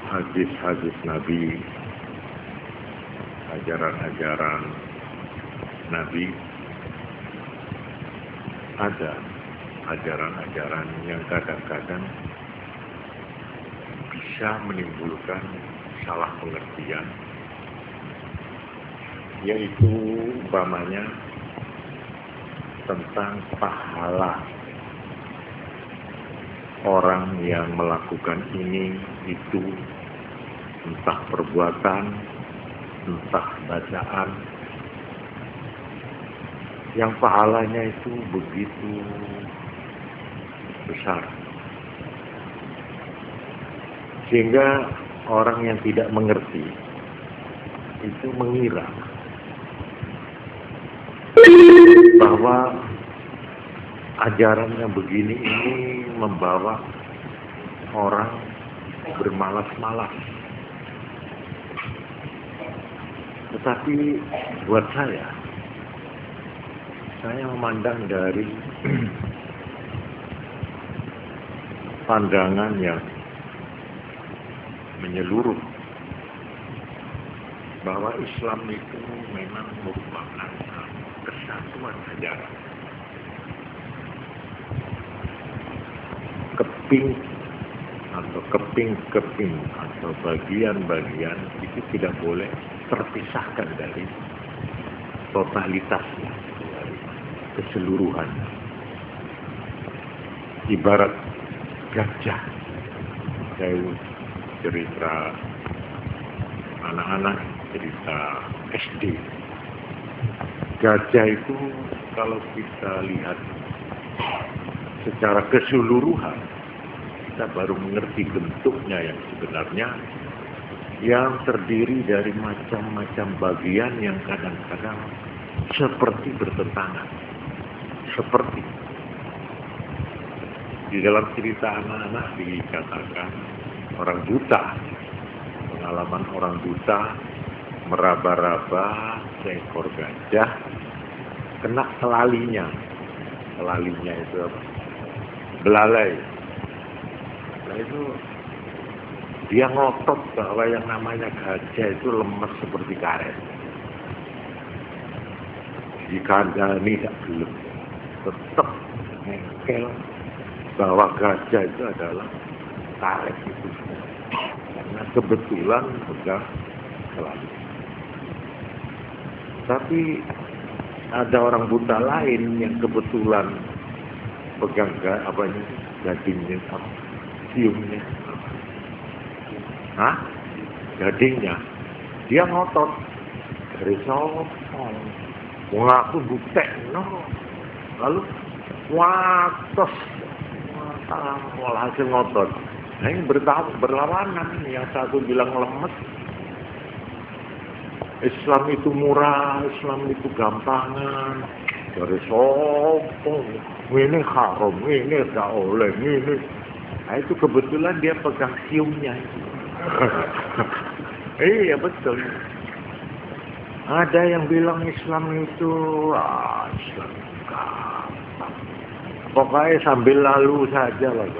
hadis-hadis Nabi, ajaran-ajaran Nabi, ada ajaran-ajaran yang kadang-kadang bisa menimbulkan salah pengertian, yaitu umpamanya tentang pahala orang yang melakukan ini, itu, entah perbuatan, entah bacaan, yang pahalanya itu begitu besar. Sehingga orang yang tidak mengerti itu mengira bahwa ajaran yang begini ini membawa orang bermalas-malas. Tetapi buat saya memandang dari pandangan yang menyeluruh bahwa Islam itu memang merupakan kesatuan ajaran. Keping atau keping-keping atau bagian-bagian itu tidak boleh terpisahkan dari totalitasnya, dari keseluruhan. Ibarat gajah, saya cerita anak-anak, cerita SD. Gajah itu kalau kita lihat secara keseluruhan, kita baru mengerti bentuknya yang sebenarnya, yang terdiri dari macam-macam bagian yang kadang-kadang seperti bertentangan. Seperti di dalam cerita anak-anak dikatakan orang buta, pengalaman orang buta meraba-raba seekor gajah, kena selalinya. Selalinya itu apa? Belalai. Nah itu dia ngotot bahwa yang namanya gajah itu lemes seperti karet. Dikandani tak belum, tetap ngengkel bahwa gajah itu adalah karet itu. Karena kebetulan pegang selali. Tapi ada orang buta lain yang kebetulan pegang gadingnya, siumnya, gadingnya, dia ngotot dari sopong, mengaku butek, lalu watos, hasil ngotot. Nah ini berlawanan, yang satu bilang lemes, Islam itu murah, Islam itu gampangan, dari sopong, ini haram, ini tidak oleh, ini. Nah itu kebetulan dia pegang siumnya. Iya betul. Ada yang bilang Islam itu, Islam gampang. Pokoknya sambil lalu saja lah.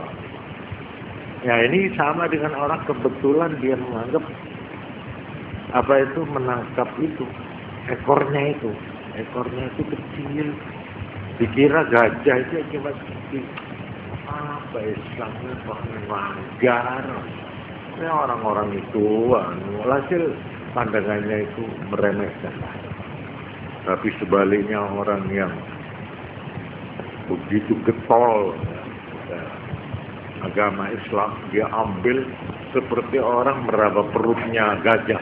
Ya ini sama dengan orang kebetulan dia menganggap menangkap itu ekornya itu kecil, dikira gajah itu cuma kecil. Apa Islamnya melanggar? Ya orang-orang itu hasil pandangannya itu meremehkan. Tapi sebaliknya orang yang begitu getol agama Islam, dia ambil seperti orang meraba perutnya gajah.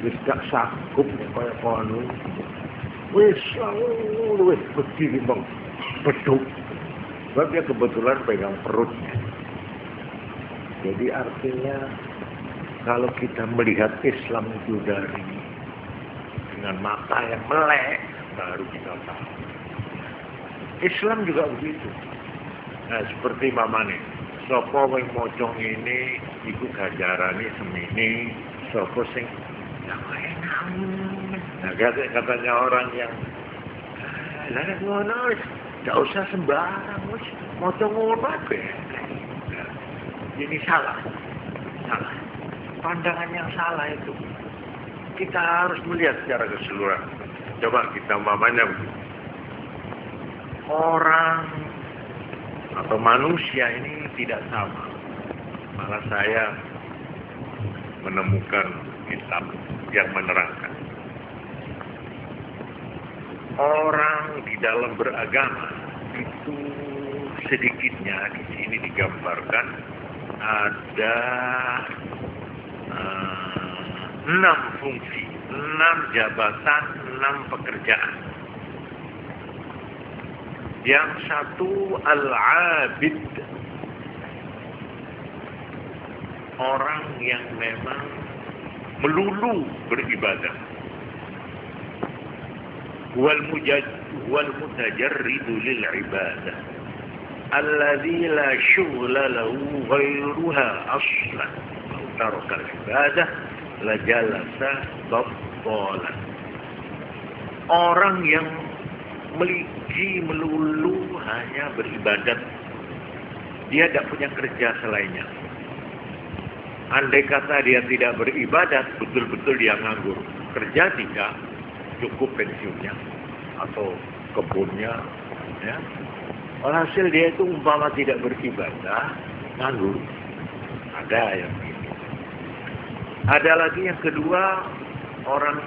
Wis gak sanggup kaya kono. Wis begini bang, beduk. Sebab dia kebetulan pegang perutnya. Jadi artinya kalau kita melihat Islam itu dengan mata yang melek, baru kita tahu. Islam juga begitu. Nah seperti mamane, sapa wing mocong ini, iku ganjarane semini, sapa sing enak. Nah katanya orang yang lah ngono, tidak usah sembarang, mocong ngono ae. Ini salah. Salah. Pandangan yang salah itu. Kita harus melihat secara keseluruhan. Coba kita umpamanya orang atau manusia ini tidak sama. Malah saya menemukan kitab yang menerangkan. Orang di dalam beragama itu sedikitnya di sini digambarkan ada 6 fungsi, 6 jabatan, 6 pekerjaan. Yang satu al-abid, orang yang memang melulu beribadah. Wal mutajarridu lil ibadah alladzi la syughla lahu ghairuha aslan wa taraka al ibadah la jalasa battalan. Orang yang melulu hanya beribadat, dia tidak punya kerja selainnya. Andai kata dia tidak beribadat, betul-betul dia nganggur. Kerja tidak, cukup pensiunnya atau kebunnya, ya. Alhasil dia itu umpama tidak beribadah, nganggur. Ada yang ini. Ada lagi yang kedua, orang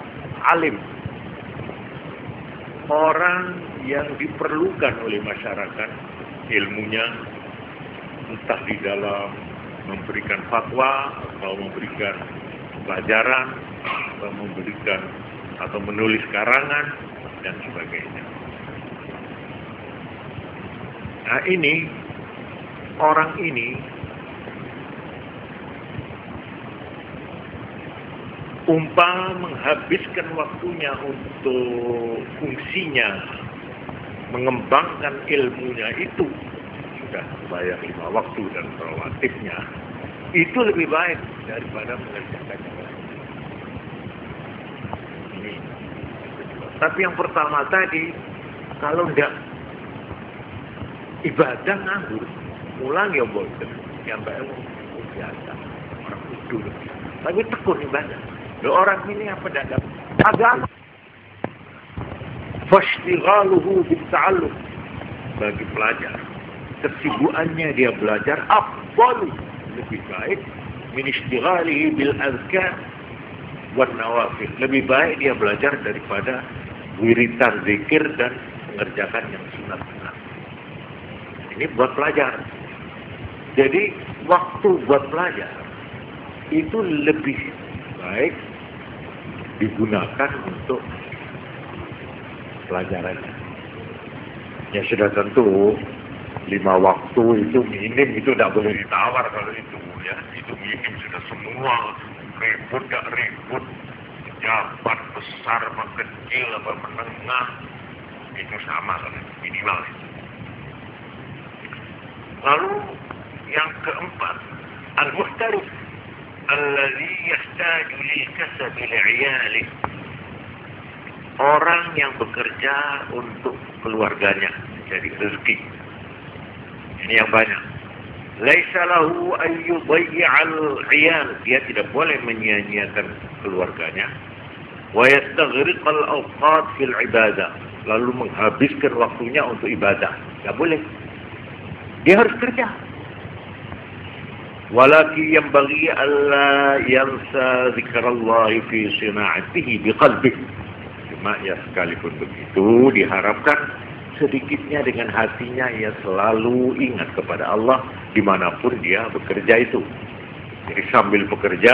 alim. Orang yang diperlukan oleh masyarakat, ilmunya entah di dalam memberikan fatwa atau memberikan pelajaran atau memberikan atau menulis karangan dan sebagainya. Nah ini, orang ini umpama menghabiskan waktunya untuk fungsinya mengembangkan ilmunya itu, sudah bayar 5 waktu dan rawatibnya, itu lebih baik daripada mengerjakan yang lain. Ini. Tapi yang pertama tadi, kalau tidak ibadah nganggur, pulang ya bodoh, yang baik biasa, orang tidur. Tapi tekun ibadah. Orang ini apa tidak agama? Fashtighaluhu bitta'allum, bagi pelajar, kesibukannya dia belajar afdalu, lebih baik min ishtighalihi bil azkar wan nawafil, lebih baik dia belajar daripada wiritan zikir dan mengerjakan yang sunat-sunat. Ini buat pelajar. Jadi waktu buat pelajar itu lebih baik digunakan untuk pelajarannya. Ya sudah tentu 5 waktu itu minim, itu tidak boleh ditawar kalau itu, ya. Itu minim sudah semua, ribut gak ribut, jabat besar apa kecil apa menengah, itu sama kan, minimal. Lalu yang keempat, al-muhtarif alladhi yastaju lil kasabi li'iyali, orang yang bekerja untuk keluarganya, jadi rezeki. Ini yang banyak. Laisa lahu an yudayyi'al 'iyal, dia tidak boleh menyia-nyiakan keluarganya. Wa yastaghriqal awqat fil ibadah, lalu menghabiskan waktunya untuk ibadah. Tidak boleh. Dia harus kerja. Walaki yanbaghi alla yansa zikrallah fi sina'atihi biqalbihi. Cuma ya sekalipun begitu diharapkan sedikitnya dengan hatinya ia selalu ingat kepada Allah dimanapun dia bekerja itu. Jadi sambil bekerja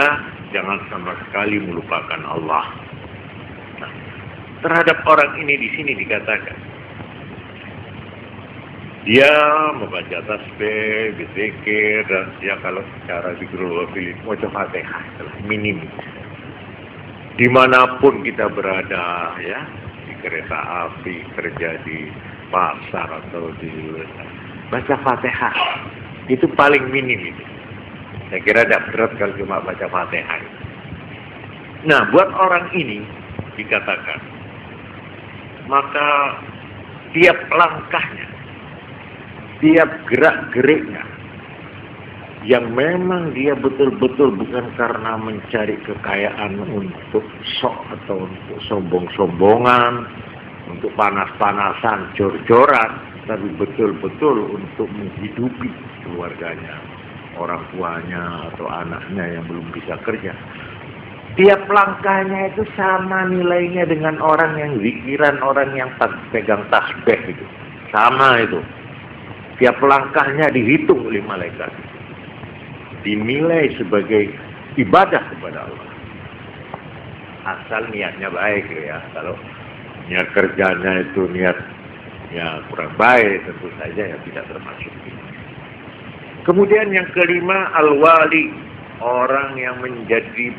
jangan sama sekali melupakan Allah. Nah, terhadap orang ini di sini dikatakan dia membaca tasbih, berzikir, dan dia kalau secara zikrul wafil wajah Fatihah minim. Dimanapun kita berada, ya, di kereta api, kerja di pasar atau di baca Fatihah itu paling minim itu. Saya kira tidak berat kalau cuma baca Fatihah. Nah, buat orang ini dikatakan, maka tiap langkahnya, tiap gerak-geriknya yang memang dia betul-betul bukan karena mencari kekayaan untuk sok atau untuk sombong-sombongan, untuk panas-panasan, jor-joran, tapi betul-betul untuk menghidupi keluarganya, orang tuanya atau anaknya yang belum bisa kerja. Tiap langkahnya itu sama nilainya dengan orang yang zikiran, orang yang pegang tasbih itu. Sama itu. Tiap langkahnya dihitung oleh malaikat. Dinilai sebagai ibadah kepada Allah. Asal niatnya baik ya. Kalau niat kerjanya itu niatnya kurang baik, tentu saja ya tidak termasuk. Kemudian yang kelima, al-wali, orang yang menjadi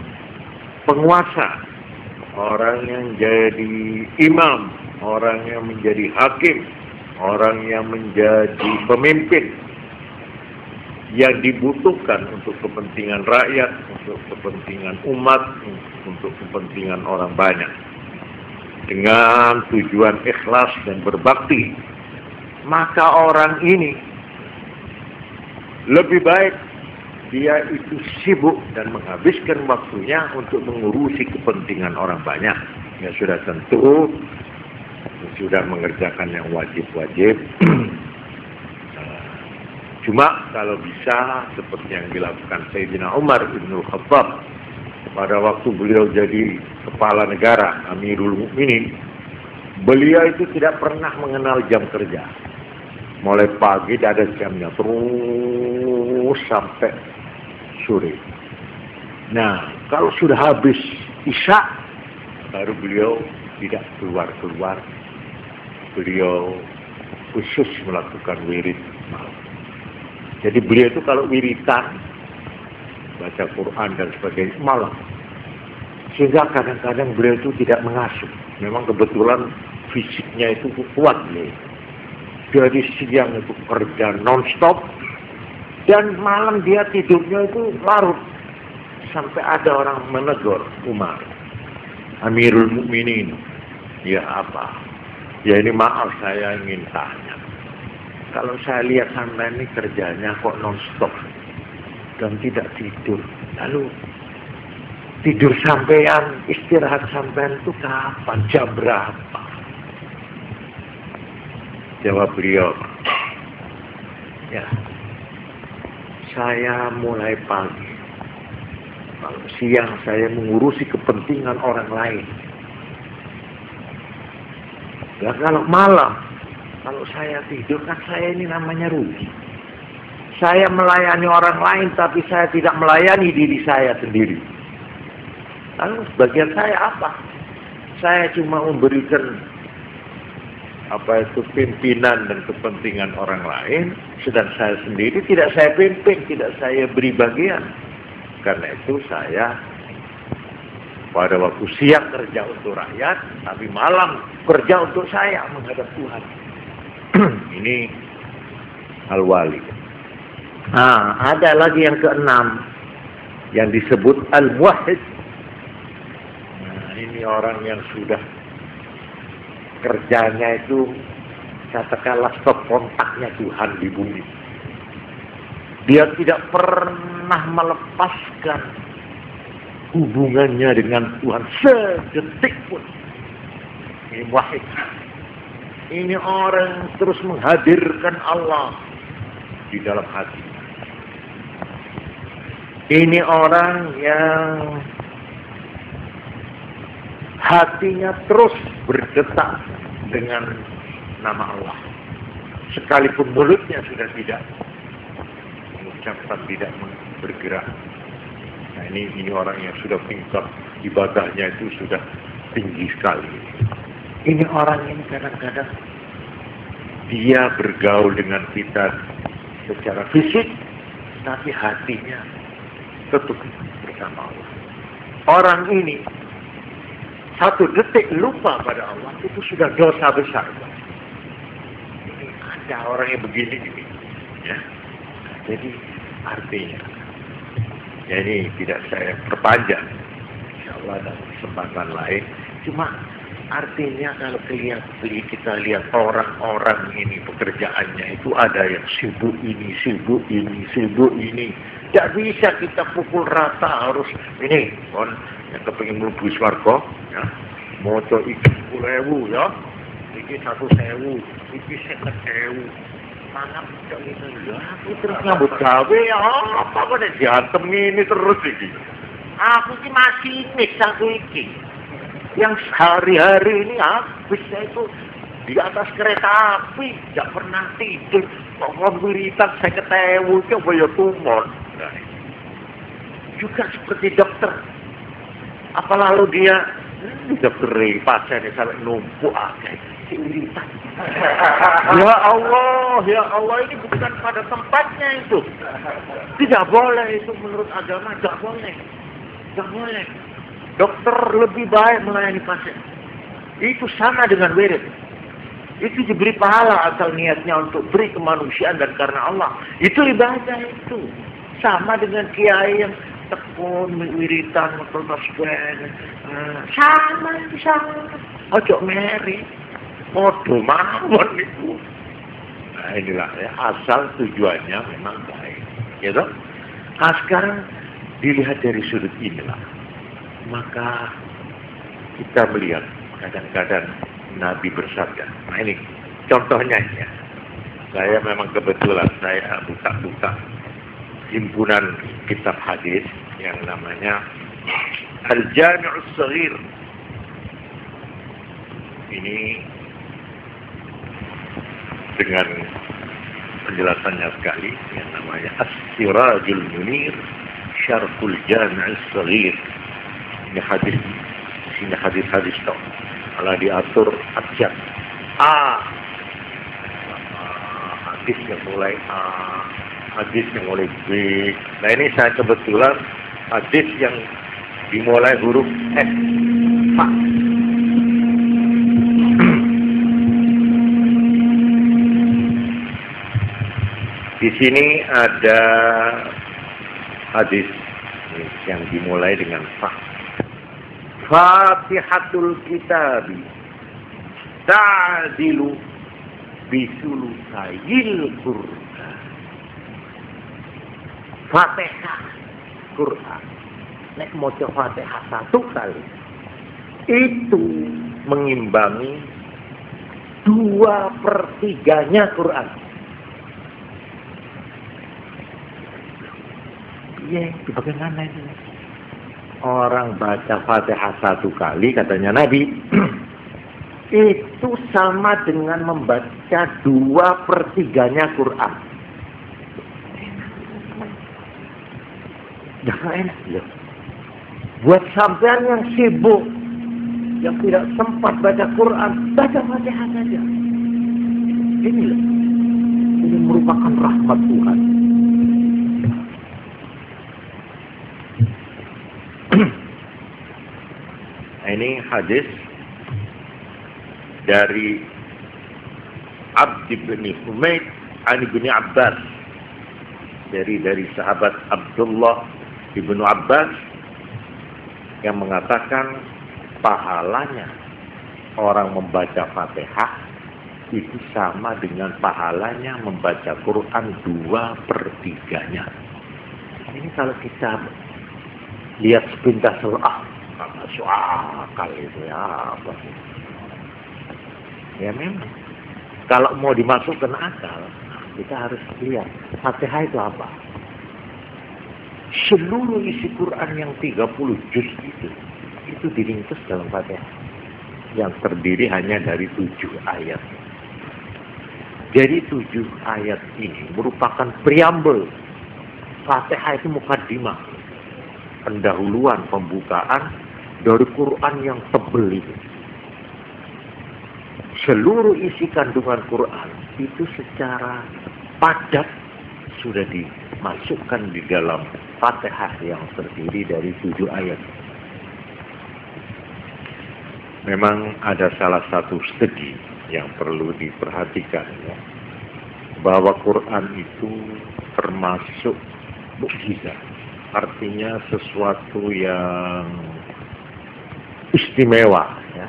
penguasa, orang yang jadi imam, orang yang menjadi hakim, orang yang menjadi pemimpin yang dibutuhkan untuk kepentingan rakyat, untuk kepentingan umat, untuk kepentingan orang banyak, dengan tujuan ikhlas dan berbakti. Maka orang ini lebih baik dia itu sibuk dan menghabiskan waktunya untuk mengurusi kepentingan orang banyak. Ya sudah tentu sudah mengerjakan yang wajib-wajib. Cuma kalau bisa seperti yang dilakukan Sayyidina Umar bin Khattab pada waktu beliau jadi kepala negara, Amirul Mukminin, beliau itu tidak pernah mengenal jam kerja. Mulai pagi tidak ada jamnya, terus sampai sore. Nah, kalau sudah habis isya, baru beliau tidak keluar-keluar. Beliau khusus melakukan wirid malam. Jadi beliau itu kalau wiritan, baca Quran dan sebagainya, malam. Sehingga kadang-kadang beliau itu tidak mengasuh. Memang kebetulan fisiknya itu kuat beliau. Dari siang itu kerja non-stop, dan malam dia tidurnya itu larut. Sampai ada orang menegur Umar, Amirul Mukminin, ya apa? Ya ini maaf, saya ingin tanya. Kalau saya lihat sampai ini kerjanya kok non-stop dan tidak tidur. Lalu tidur sampean, istirahat sampean itu kapan? Jam berapa? Jawab beliau, ya saya mulai pagi. Kalau siang saya mengurusi kepentingan orang lain. Ya kalau malam, kalau saya tidur kan saya ini namanya rugi. Saya melayani orang lain tapi saya tidak melayani diri saya sendiri. Lalu sebagian saya apa? Saya cuma memberikan pimpinan dan kepentingan orang lain, sedang saya sendiri tidak saya pimpin, tidak saya beri bagian. Karena itu saya pada waktu siang kerja untuk rakyat, tapi malam kerja untuk saya menghadap Tuhan. Ini al-wali. Nah, ada lagi yang keenam yang disebut al-muwahhid. Nah, ini orang yang sudah kerjanya itu katakanlah stop kontaknya Tuhan di bumi. Dia tidak pernah melepaskan hubungannya dengan Tuhan sedetik pun. Ini muwahhid. Ini orang terus menghadirkan Allah di dalam hati. Ini orang yang hatinya terus berdetak dengan nama Allah. Sekalipun mulutnya sudah tidak mengucapkan, tidak bergerak. Nah ini orang yang sudah tingkat ibadahnya itu sudah tinggi sekali. Ini orang ini kadang-kadang dia bergaul dengan kita secara fisik, tapi hatinya tetap bersama Allah. Orang ini satu detik lupa pada Allah itu sudah dosa besar. Ini ada orang yang begini ini, ya. Jadi artinya, ya ini tidak saya perpanjang. Insya Allah ada kesempatan lain. Cuma Artinya kalau kita lihat orang-orang ini pekerjaannya itu ada yang sibuk ini, sibuk ini, sibuk ini. Tidak bisa kita pukul rata harus ini. Kon yang kepingin mlebu swarga, ya. Moco iki 10.000 ya. Iki 1.000, iki 50.000. Mana bisa itu ya? Aku terus nyambut gawe ya. Apa kok diantem ini terus iki? Aku sih masih aku iki. Yang hari-hari ini habisnya itu di atas kereta api, tidak pernah tidur. Pokoknya wiritan saya ketemu, coba ya tumon. Nah, juga seperti dokter. Apa lalu dia dokter pasiennya sampai numpuk aja, wiritan. Ya Allah, ini bukan pada tempatnya itu. Tidak boleh itu menurut agama, tidak boleh. Tidak boleh. Dokter lebih baik melayani pasien. Itu sama dengan wirid. Itu diberi pahala asal niatnya untuk beri kemanusiaan dan karena Allah. Itu ibadah itu. Sama dengan kiai yang tekun, wiritan, tasbih. Sama. Ojo meri. Podo mawon itu. Nah inilah ya, asal tujuannya memang baik. Ya toh? Nah, sekarang dilihat dari sudut inilah. Maka kita melihat kadang-kadang Nabi bersabda. Nah ini contohnya ya. Saya memang kebetulan saya buka-buka himpunan kitab hadis yang namanya Al-Jami'us Shaghir. Ini dengan penjelasannya sekali yang namanya As-Sirajul Munir Syarhul Jami'us Shaghir. Ini hadis toh. Malah diatur abjad. Hadis yang mulai A, hadis yang mulai B. Nah ini saya kebetulan hadis yang dimulai huruf S. Fa. Di sini ada hadis yang dimulai dengan Fa. Fatihatul Kitabi ta'dilu bisulusayil Qur'an. Fatihah Qur'an. Nek maca Fatihah satu kali itu mengimbangi 2/3 Qur'an. Iya, bagaimana itu? Orang baca Fatihah satu kali, katanya Nabi, itu sama dengan membaca 2/3 Quran. Jangan enak loh. Buat sampean yang sibuk, yang tidak sempat baca Quran, baca Fatihah saja. Ini loh, ini merupakan rahmat Tuhan. Ini hadis dari Abd bin Humaid an bin Abbas, dari sahabat Abdullah bin Abbas yang mengatakan pahalanya orang membaca Fatihah itu sama dengan pahalanya membaca Quran 2/3. Ini kalau kita lihat sepintas masuk akal itu ya apa sih? Ya memang kalau mau dimasukkan akal kita harus lihat Fatihah itu apa. Seluruh isi Quran yang 30 juz itu diringkus dalam Fatihah yang terdiri hanya dari 7 ayat. Jadi 7 ayat ini merupakan preambel. Fatihah itu mukaddimah, pendahuluan, pembukaan dari Quran yang tebal itu. Seluruh isi kandungan Quran itu secara padat sudah dimasukkan di dalam Fatihah yang terdiri dari 7 ayat. Memang ada salah satu studi yang perlu diperhatikan ya, bahwa Quran itu termasuk mukjizat. Artinya sesuatu yang istimewa ya,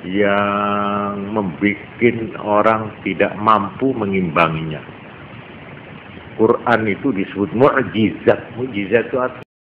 yang membuat orang tidak mampu mengimbanginya. Quran itu disebut mukjizat. Mukjizat itu